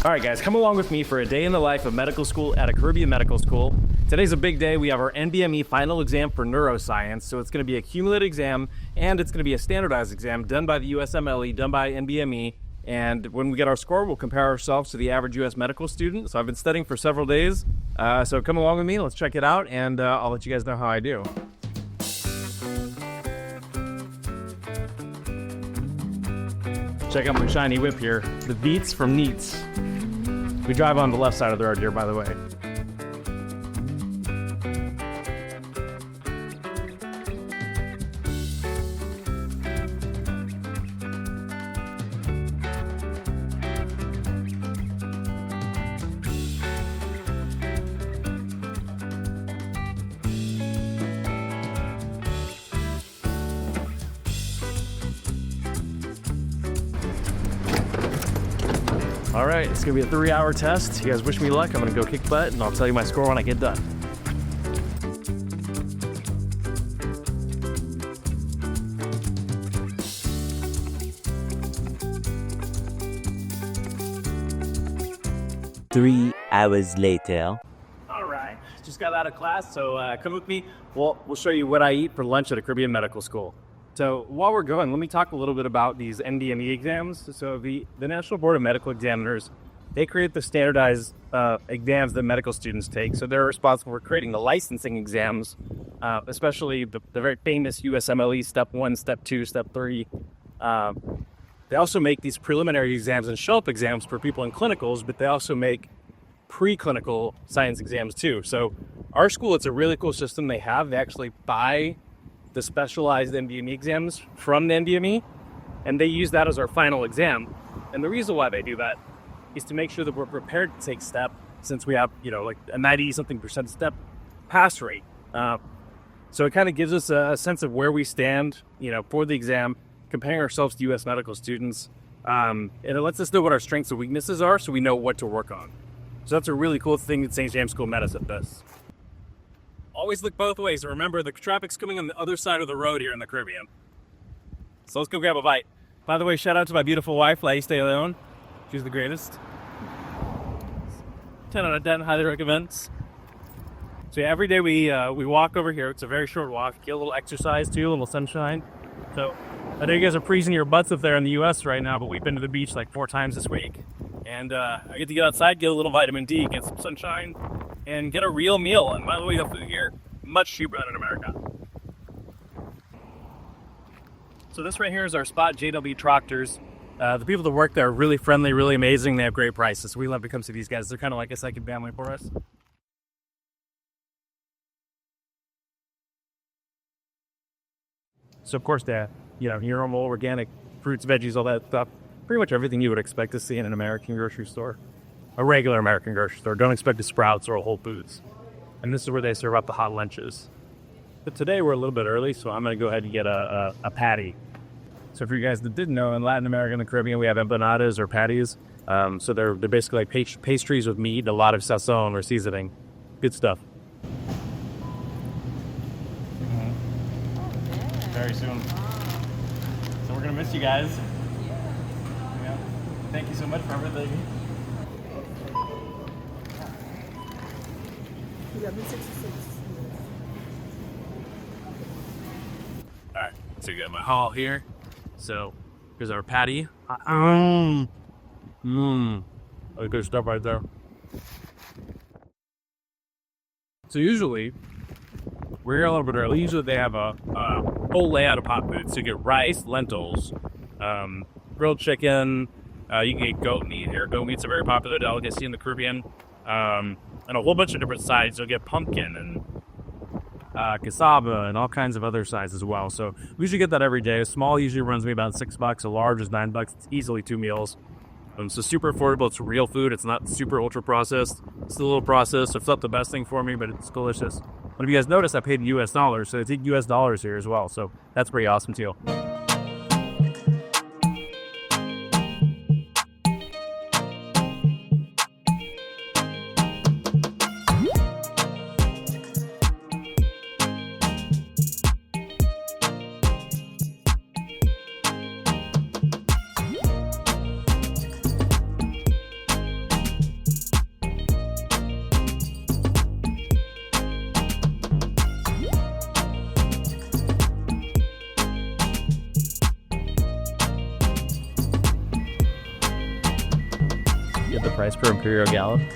All right, guys, come along with me for a day in the life of medical school at a Caribbean medical school. Today's a big day. We have our NBME final exam for neuroscience. So it's going to be a cumulative exam, and it's going to be a standardized exam done by the USMLE, done by NBME. And when we get our score, we'll compare ourselves to the average U.S. medical student. So I've been studying for several days. So come along with me. Let's check it out, and I'll let you guys know how I do. Check out my shiny whip here. The Beats from Neats. We drive on the left side of the road here, by the way. All right, it's gonna be a 3-hour test. You guys wish me luck. I'm gonna go kick butt, and I'll tell you my score when I get done. Three hours later. All right, just got out of class, so come with me. We'll show you what I eat for lunch at a Caribbean medical school. So while we're going, let me talk a little bit about these NDME exams. So the National Board of Medical Examiners, they create the standardized exams that medical students take. So they're responsible for creating the licensing exams, especially the very famous USMLE Step 1, Step 2, Step 3. They also make these preliminary exams and show-up exams for people in clinicals, but they also make preclinical science exams too. So our school, it's a really cool system they have. They actually buy the specialized NDME exams from the NDME, and they use that as our final exam. And the reason why they do that is to make sure that we're prepared to take STEP, since we have, like a 90-something% STEP pass rate. So it kind of gives us a sense of where we stand, for the exam, comparing ourselves to U.S. medical students. And it lets us know what our strengths and weaknesses are, so we know what to work on. So that's a really cool thing that St. James School of Medicine does. Always look both ways, and remember, the traffic's coming on the other side of the road here in the Caribbean. So let's go grab a bite. By the way, shout out to my beautiful wife, Laís de Leon. She's the greatest. 10 out of 10, highly recommend. So yeah, every day we walk over here. It's a very short walk. Get a little exercise too, a little sunshine. So I know you guys are freezing your butts up there in the U.S. right now, but we've been to the beach like 4 times this week. And I get to get outside, get a little vitamin D, get some sunshine, and get a real meal. And by the way, the food here, much cheaper than in America. So this right here is our spot, JW Tractors. The people that work there are really friendly, really amazing. They have great prices. So we love to come see these guys. They're kind of like a second family for us. So of course, your normal organic fruits, veggies, all that stuff. Pretty much everything you would expect to see in an American grocery store. A regular American grocery store. Don't expect a Sprouts or a Whole Foods. And this is where they serve up the hot lunches. But today we're a little bit early, so I'm going to go ahead and get a patty. So for you guys that didn't know, in Latin America and the Caribbean, we have empanadas or patties. So they're basically like pastries with meat, a lot of sazon or seasoning. Good stuff. Very soon. So we're going to miss you guys. Yeah. Thank you so much for everything. Alright, so we got my haul here. So here's our patty. Oh, good stuff right there. So usually, we're here a little bit early. Usually they have a whole layout of hot foods. So you get rice, lentils, grilled chicken. You can get goat meat here. Goat meat's a very popular delicacy in the Caribbean. And a whole bunch of different sides. You'll get pumpkin and cassava and all kinds of other sides as well. So we usually get that every day. A small usually runs me about $6. A large is $9. It's easily 2 meals. So super affordable. It's real food. It's not super ultra processed. It's a little processed. It's not the best thing for me, but it's delicious. But if you guys notice, I paid in US dollars, so they take US dollars here as well. So that's pretty awesome too. the price per imperial gallon.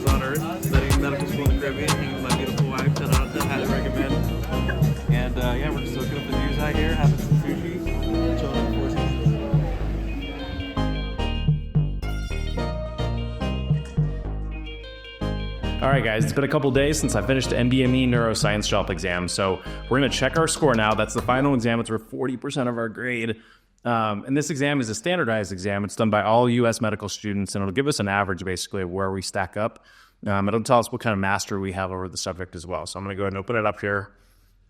On Earth, studying medical school in the Caribbean, hanging with my beautiful wife, that I highly recommend. And yeah, we're just soaking up the views out here, having some sushi, chilling at the Four Seasons. All right, guys, it's been a couple days since I finished the NBME Neuroscience Shelf exam, so we're going to check our score now. That's the final exam. It's for 40% of our grade. And this exam is a standardized exam. It's done by all U.S. medical students, and it'll give us an average, basically, of where we stack up. It'll tell us what kind of mastery we have over the subject as well. So I'm going to go ahead and open it up here.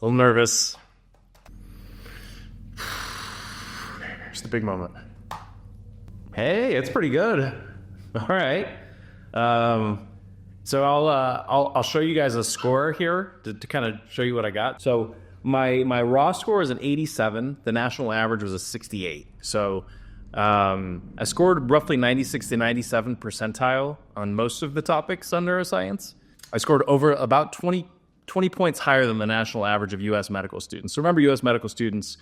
A little nervous. Here's the big moment. Hey, it's pretty good. All right. So I'll show you guys a score here to kind of show you what I got. So my raw score is an 87. The national average was a 68. So I scored roughly 96 to 97 percentile on most of the topics on neuroscience. I scored over about 20 points higher than the national average of U.S. medical students. So remember, U.S. medical students,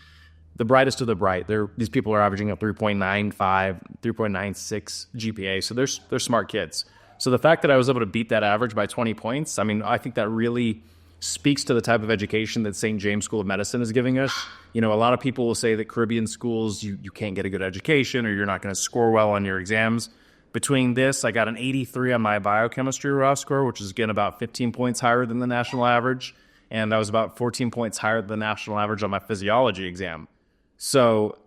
the brightest of the bright, these people are averaging a 3.95, 3.96 GPA. So they're smart kids. So the fact that I was able to beat that average by 20 points, I mean, I think that really speaks to the type of education that St. James School of Medicine is giving us. You know, a lot of people will say that Caribbean schools, you can't get a good education or you're not going to score well on your exams. Between this, I got an 83 on my biochemistry raw score, which is, again, about 15 points higher than the national average. And I was about 14 points higher than the national average on my physiology exam. So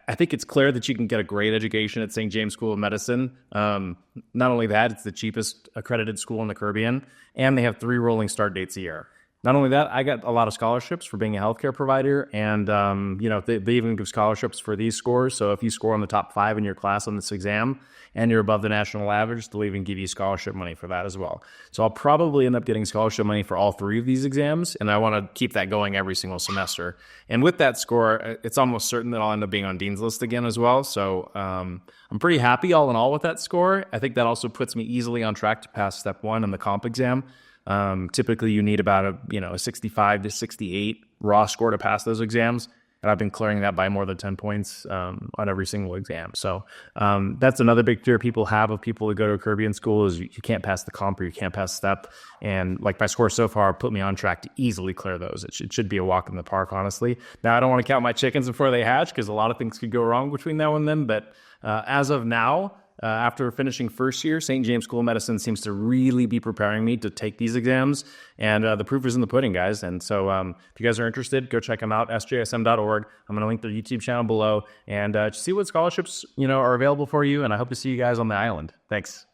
I think it's clear that you can get a great education at St. James School of Medicine. Not only that, it's the cheapest accredited school in the Caribbean, and they have 3 rolling start dates a year. Not only that, I got a lot of scholarships for being a healthcare provider, and they even give scholarships for these scores. So if you score on the top 5 in your class on this exam and you're above the national average, they'll even give you scholarship money for that as well. So I'll probably end up getting scholarship money for all 3 of these exams, and I want to keep that going every single semester. And with that score, it's almost certain that I'll end up being on Dean's List again as well. So I'm pretty happy all in all with that score. I think that also puts me easily on track to pass step 1 in the comp exam. Typically, you need about a 65 to 68 raw score to pass those exams. and I've been clearing that by more than 10 points on every single exam. So that's another big fear people have of people who go to a Caribbean school is you can't pass the comp or you can't pass step. And like my score so far put me on track to easily clear those. It should be a walk in the park, honestly. Now, I don't want to count my chickens before they hatch because a lot of things could go wrong between now and then. But as of now, after finishing first year, St. James School of Medicine seems to really be preparing me to take these exams. And the proof is in the pudding, guys. And so if you guys are interested, go check them out, sjsm.org. I'm going to link their YouTube channel below and see what scholarships are available for you. And I hope to see you guys on the island. Thanks.